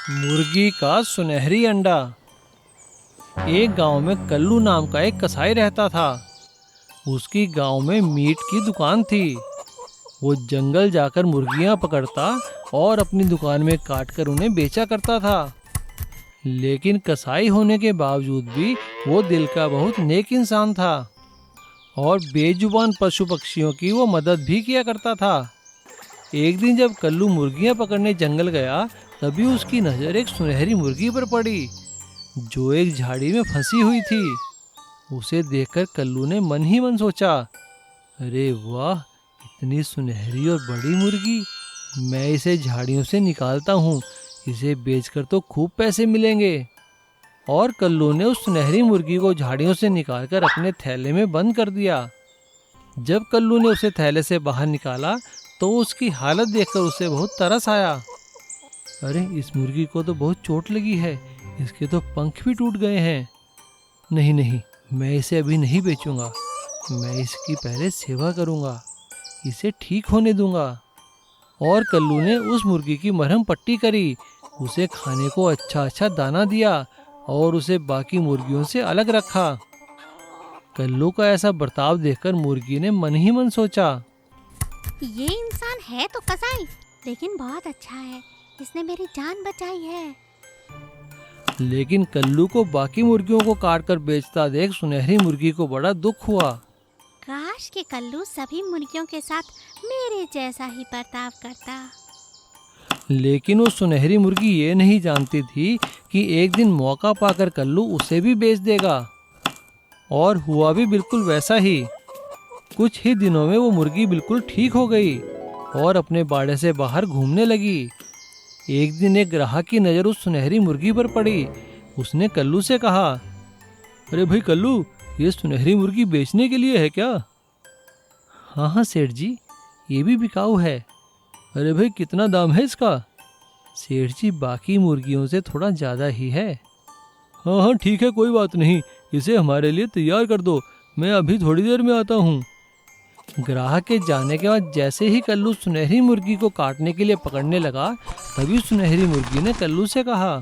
मुर्गी का सुनहरी अंडा। एक गांव में कल्लू नाम का एक कसाई रहता था। उसकी गांव में मीट की दुकान थी। वो जंगल जाकर मुर्गियां पकड़ता और अपनी दुकान में काट कर उन्हें बेचा करता था। लेकिन कसाई होने के बावजूद भी वो दिल का बहुत नेक इंसान था और बेजुबान पशु पक्षियों की वो मदद भी किया करता था। एक दिन जब कल्लू मुर्गियां पकड़ने जंगल गया, तभी उसकी नज़र एक सुनहरी मुर्गी पर पड़ी जो एक झाड़ी में फंसी हुई थी। उसे देखकर कल्लू ने मन ही मन सोचा, अरे वाह, इतनी सुनहरी और बड़ी मुर्गी। मैं इसे झाड़ियों से निकालता हूँ, इसे बेचकर तो खूब पैसे मिलेंगे। और कल्लू ने उस सुनहरी मुर्गी को झाड़ियों से निकालकर अपने थैले में बंद कर दिया। जब कल्लू ने उसे थैले से बाहर निकाला तो उसकी हालत देखकर उसे बहुत तरस आया। अरे, इस मुर्गी को तो बहुत चोट लगी है, इसके तो पंख भी टूट गए हैं। नहीं नहीं, मैं इसे अभी नहीं बेचूंगा, मैं इसकी पहले सेवा करूंगा, इसे ठीक होने दूंगा। और कल्लू ने उस मुर्गी की मरहम पट्टी करी, उसे खाने को अच्छा अच्छा दाना दिया और उसे बाकी मुर्गियों से अलग रखा। कल्लू का ऐसा बर्ताव देखकर मुर्गी ने मन ही मन सोचा, ये इंसान है तो कसाई, लेकिन बहुत अच्छा है, इसने मेरी जान बचाई है। लेकिन कल्लू को बाकी मुर्गियों को काट कर बेचता देख सुनहरी मुर्गी को बड़ा दुख हुआ। काश के कल्लू सभी मुर्गियों के साथ मेरे जैसा ही बर्ताव करता। लेकिन वो सुनहरी मुर्गी ये नहीं जानती थी कि एक दिन मौका पाकर कल्लू उसे भी बेच देगा। और हुआ भी बिल्कुल वैसा ही। कुछ ही दिनों में वो मुर्गी बिल्कुल ठीक हो गई और अपने बाड़े से बाहर घूमने लगी। एक दिन एक ग्राहक की नज़र उस सुनहरी मुर्गी पर पड़ी। उसने कल्लू से कहा, अरे भाई कल्लू, ये सुनहरी मुर्गी बेचने के लिए है क्या? हाँ हाँ सेठ जी, ये भी बिकाऊ है। अरे भाई, कितना दाम है इसका? सेठ जी, बाकी मुर्गियों से थोड़ा ज़्यादा ही है। हाँ हाँ ठीक है, कोई बात नहीं, इसे हमारे लिए तैयार कर दो, मैं अभी थोड़ी देर में आता हूँ। ग्राहक के जाने के बाद जैसे ही कल्लू सुनहरी मुर्गी को काटने के लिए पकड़ने लगा, तभी सुनहरी मुर्गी ने कल्लू से कहा,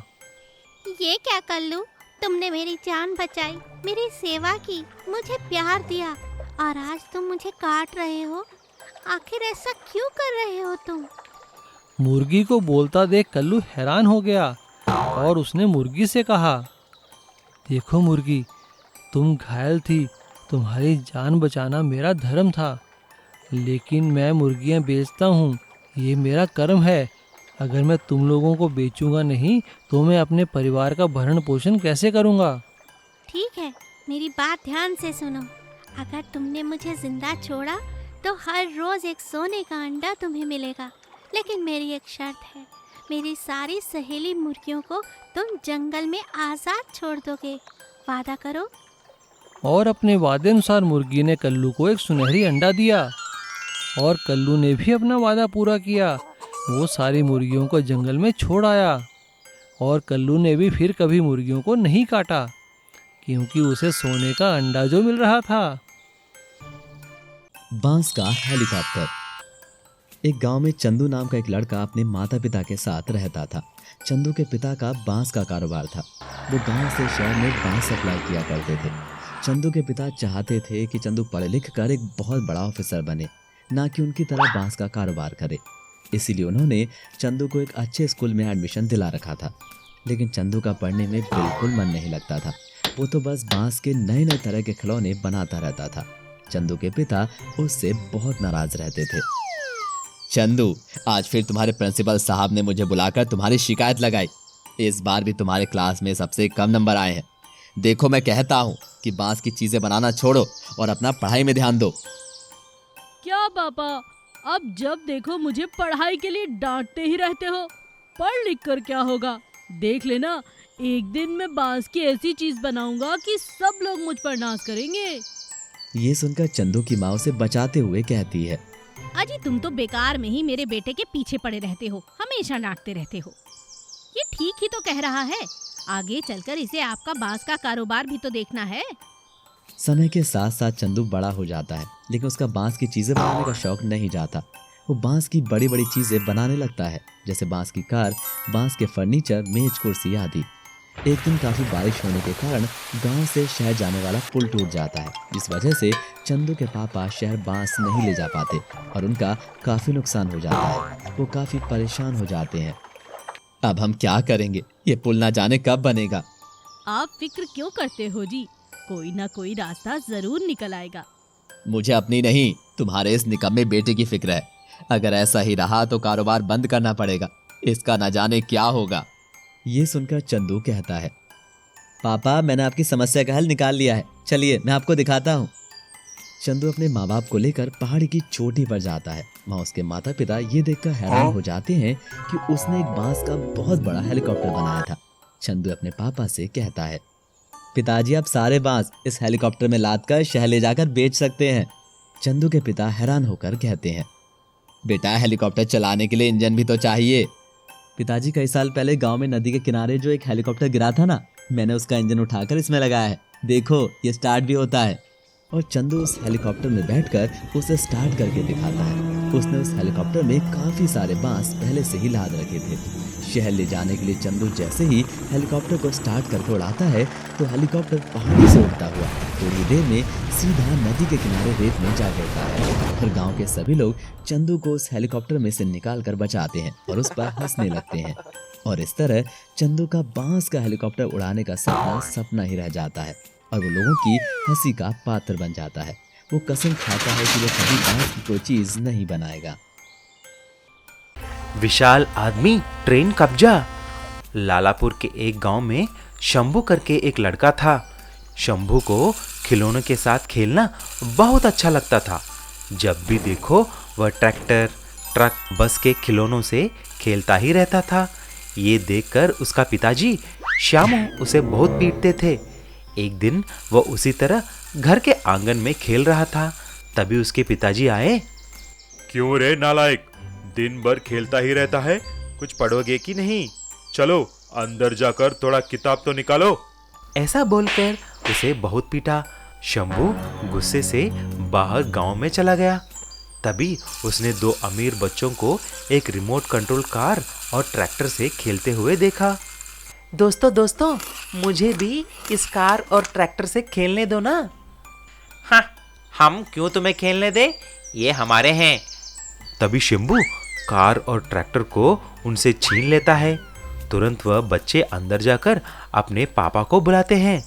ये क्या कल्लू, तुमने मेरी जान बचाई, मेरी सेवा की, मुझे प्यार दिया, और आज तुम मुझे काट रहे हो। आखिर ऐसा क्यों कर रहे हो तुम? मुर्गी को बोलता देख कल्लू हैरान हो गया और उसने मुर्गी से कहा, देखो मुर्गी, तुम घायल थी, तुम्हारी जान बचाना मेरा धर्म था, लेकिन मैं मुर्गियां बेचता हूँ, ये मेरा कर्म है। अगर मैं तुम लोगों को बेचूंगा नहीं तो मैं अपने परिवार का भरण पोषण कैसे करूँगा? ठीक है, मेरी बात ध्यान से सुनो। अगर तुमने मुझे जिंदा छोड़ा तो हर रोज एक सोने का अंडा तुम्हें मिलेगा, लेकिन मेरी एक शर्त है, मेरी सारी सहेली मुर्गियों को तुम जंगल में आजाद छोड़ दोगे। वादा करो। और अपने वादे अनुसार मुर्गी ने कल्लू को एक सुनहरी अंडा दिया और कल्लू ने भी अपना वादा पूरा किया। वो सारी मुर्गियों को जंगल में छोड़ आया और कल्लू ने भी फिर कभी मुर्गियों को नहीं काटा, क्योंकि उसे सोने का अंडा जो मिल रहा था। बांस का हेलीकॉप्टर। एक गांव में चंदू नाम का एक लड़का अपने माता पिता के साथ रहता था। चंदू के पिता का बांस का कारोबार था। वो गांव से शहर में बांस सप्लाई किया करते थे। चंदू के पिता चाहते थे कि चंदू पढ़ लिख कर एक बहुत बड़ा ऑफिसर बने, ना कि उनकी तरह बांस का कारोबार करे। इसीलिए उन्होंने चंदू को एक अच्छे स्कूल में एडमिशन दिला रखा था। लेकिन चंदू का पढ़ने में बिल्कुल मन नहीं लगता था। वो तो बस बांस के नए नए तरह के खिलौने बनाता रहता था। चंदू के पिता उससे बहुत नाराज रहते थे। चंदू, आज फिर तुम्हारे प्रिंसिपल साहब ने मुझे बुलाकर तुम्हारी शिकायत लगाई। इस बार भी तुम्हारे क्लास में सबसे कम नंबर आए हैं। देखो, मैं कहता हूँ कि बांस की चीजें बनाना छोड़ो और अपना पढ़ाई में ध्यान दो। क्या पापा, अब जब देखो मुझे पढ़ाई के लिए डांटते ही रहते हो। पढ़ लिख कर क्या होगा, देख लेना, एक दिन मैं बांस की ऐसी चीज बनाऊंगा कि सब लोग मुझ पर नाज करेंगे। ये सुनकर चंदू की माँ उसे बचाते हुए कहती है, अजी, तुम तो बेकार में ही मेरे बेटे के पीछे पड़े रहते हो, हमेशा डांटते रहते हो। ये ठीक ही तो कह रहा है, आगे चलकर इसे आपका बांस का कारोबार भी तो देखना है। समय के साथ साथ चंदू बड़ा हो जाता है, लेकिन उसका बांस की चीजें बनाने का शौक नहीं जाता। वो बांस की बड़ी बड़ी चीजें बनाने लगता है, जैसे बांस की कार, बांस के फर्नीचर, मेज, कुर्सी आदि। एक दिन काफी बारिश होने के कारण गांव से शहर जाने वाला पुल टूट जाता है, जिस वजह से चंदू के पापा शहर बांस नहीं ले जा पाते और उनका काफी नुकसान हो जाता है। वो काफी परेशान हो जाते हैं। अब हम क्या करेंगे? ये पुल ना जाने कब बनेगा। आप फिक्र क्यों करते हो जी, कोई ना कोई रास्ता जरूर निकल आएगा। मुझे अपनी नहीं, तुम्हारे इस निकम्मे बेटे की फिक्र है। अगर ऐसा ही रहा तो कारोबार बंद करना पड़ेगा, इसका न जाने क्या होगा। ये सुनकर चंदू कहता है, पापा मैंने आपकी समस्या का हल निकाल लिया है, चलिए मैं आपको दिखाता हूँ। चंदू अपने माँ बाप को लेकर पहाड़ी की चोटी पर जाता है। वहाँ उसके माता पिता ये देखकर हैरान हो जाते हैं कि उसने एक बांस का बहुत बड़ा हेलीकॉप्टर बनाया था। चंदू अपने पापा से कहता है, पिताजी आप सारे बांस इस हेलीकॉप्टर में लाद कर शहर ले जाकर बेच सकते हैं। चंदू के पिता हैरान होकर कहते हैं, बेटा हेलीकॉप्टर चलाने के लिए इंजन भी तो चाहिए। पिताजी कई साल पहले गांव में नदी के किनारे जो एक हेलीकॉप्टर गिरा था ना, मैंने उसका इंजन उठाकर इसमें लगाया है, देखो ये स्टार्ट भी होता है। और चंदू उस हेलीकॉप्टर में बैठकर उसे स्टार्ट करके दिखाता है। उसने उस हेलीकॉप्टर में काफी सारे बांस पहले से ही लाद रखे थे। शहर ले जाने के लिए चंदू जैसे ही हेलीकॉप्टर को स्टार्ट करके उड़ाता है तो हेलीकॉप्टर पहाड़ी से उड़ता हुआ थोड़ी देर में सीधा नदी के किनारे रेत में जा गिरता है। और गांव के सभी लोग चंदू को उस हेलीकॉप्टर में से निकाल कर बचाते हैं और उस पर हंसने लगते हैं। और इस तरह चंदू का बांस का हेलीकॉप्टर उड़ाने का सपना सपना ही रह जाता है और वो लोगों की हंसी का पात्र बन जाता है। वो कसम खाता है कि वो कभी बांस की कोई चीज नहीं बनाएगा। विशाल आदमी ट्रेन कब्जा। लालापुर के एक गांव में शंभू करके एक लड़का था। शंभू को खिलौनों के साथ खेलना बहुत अच्छा लगता था। जब भी देखो वह ट्रैक्टर, ट्रक, बस के खिलौनों से खेलता ही रहता था। ये देखकर उसका पिताजी श्यामू उसे बहुत पीटते थे। एक दिन वह उसी तरह घर के आंगन में खेल रहा था, तभी उसके पिताजी आए। क्यों रे नालायक, दिन भर खेलता ही रहता है, कुछ पढ़ोगे कि नहीं? चलो अंदर जाकर थोड़ा किताब तो निकालो। ऐसा बोलकर उसे बहुत पीटा। शंभू गुस्से से बाहर गांव में चला गया। तभी उसने दो अमीर बच्चों को एक रिमोट कंट्रोल कार और ट्रैक्टर से खेलते हुए देखा। दोस्तों मुझे भी इस कार और ट्रैक्टर से खेलने दो ना। हाँ, हम क्यों तुम्हें खेलने दे, ये हमारे हैं। तभी शंभू कार और ट्रैक्टर को उनसे छीन लेता है। तुरंत वह बच्चे अंदर जाकर अपने पापा को बुलाते हैं।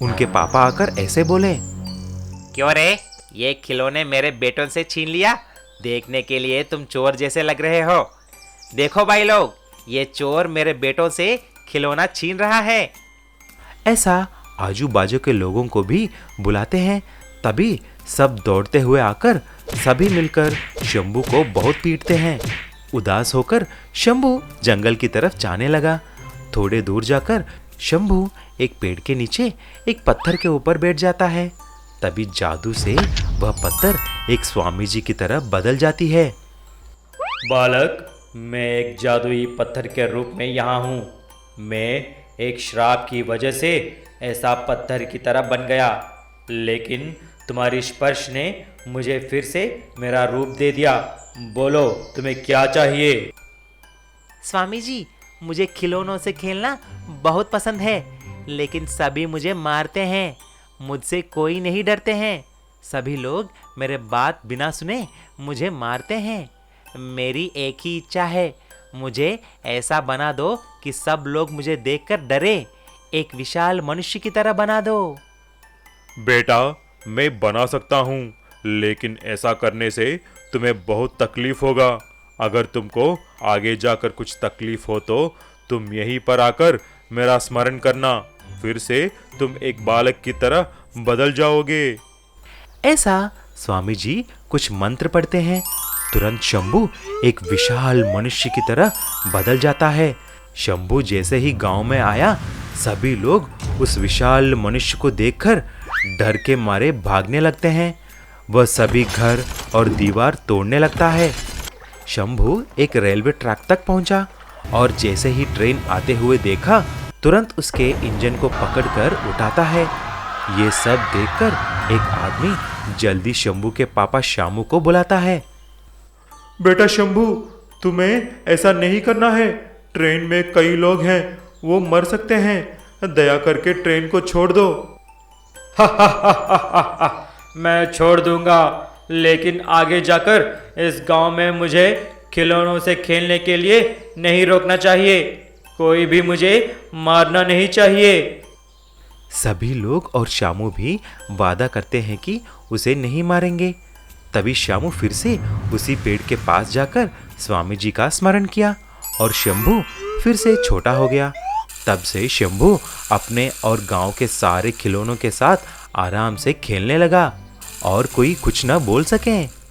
उनके पापा आकर ऐसे बोले, क्यों रे, ये खिलौने मेरे बेटों से छीन लिया? देखने के लिए तुम चोर जैसे लग रहे हो। देखो भाई लोग, ये चोर मेरे बेटों से खिलौना छीन रहा है। ऐसा आजू बाजू के लोगों को भी बुलाते हैं। तभी सब दौड़ते हुए आकर सभी मिलकर शंभू को बहुत पीटते हैं। उदास होकर शंभू जंगल की तरफ जाने लगा। थोड़े दूर जाकर शंभू एक पेड़ के नीचे एक पत्थर के ऊपर बैठ जाता है। तभी जादू से वह पत्थर एक स्वामी जी की तरह बदल जाती है। बालक, मैं एक जादुई पत्थर के रूप में यहाँ हूँ। मैं एक श्राप की वजह से ऐसा पत्थर की तरह बन गया, लेकिन तुम्हारी स्पर्श ने मुझे फिर से मेरा रूप दे दिया। बोलो तुम्हें क्या चाहिए? स्वामी जी, मुझे खिलौनों से खेलना बहुत पसंद है, लेकिन सभी मुझे मारते हैं। मुझसे कोई नहीं डरते हैं। सभी लोग मेरे बात बिना सुने मुझे मारते हैं। मेरी एक ही इच्छा है, मुझे ऐसा बना दो कि सब लोग मुझे देखकर डरे। एक विशाल मनुष्य की तरह बना दो। बेटा, मैं बना सकता हूँ, लेकिन ऐसा करने से तुम्हें बहुत तकलीफ होगा। अगर तुमको आगे जाकर कुछ तकलीफ हो तो तुम यहीं पर आकर मेरा स्मरण करना, फिर से तुम एक बालक की तरह बदल जाओगे। ऐसा स्वामी जी कुछ मंत्र पढ़ते हैं। तुरंत शंभू एक विशाल मनुष्य की तरह बदल जाता है। शंभू जैसे ही गांव में आया, सभी लोग उस विशाल मनुष्य को देखकर डर के मारे भागने लगते हैं। वह सभी घर और दीवार तोड़ने लगता है। शंभू एक रेलवे ट्रैक तक पहुंचा और जैसे ही ट्रेन आते हुए देखा, तुरंत उसके इंजन को पकड़कर उठाता है। ये सब देखकर एक आदमी जल्दी शंभू के पापा श्यामू को बुलाता है। बेटा शंभू, तुम्हें ऐसा नहीं करना है। ट्रेन में कई लोग हैं, वो मर सकते हैं। दया करके ट्रेन को छोड़ दो। मैं छोड़ दूंगा, लेकिन आगे जाकर इस गांव में मुझे खिलौनों से खेलने के लिए नहीं रोकना चाहिए। कोई भी मुझे मारना नहीं चाहिए। सभी लोग और श्यामू भी वादा करते हैं कि उसे नहीं मारेंगे। तभी श्यामू फिर से उसी पेड़ के पास जाकर स्वामी जी का स्मरण किया और शंभू फिर से छोटा हो गया। तब से शंभू अपने और गांव के सारे खिलौनों के साथ आराम से खेलने लगा और कोई कुछ न बोल सके।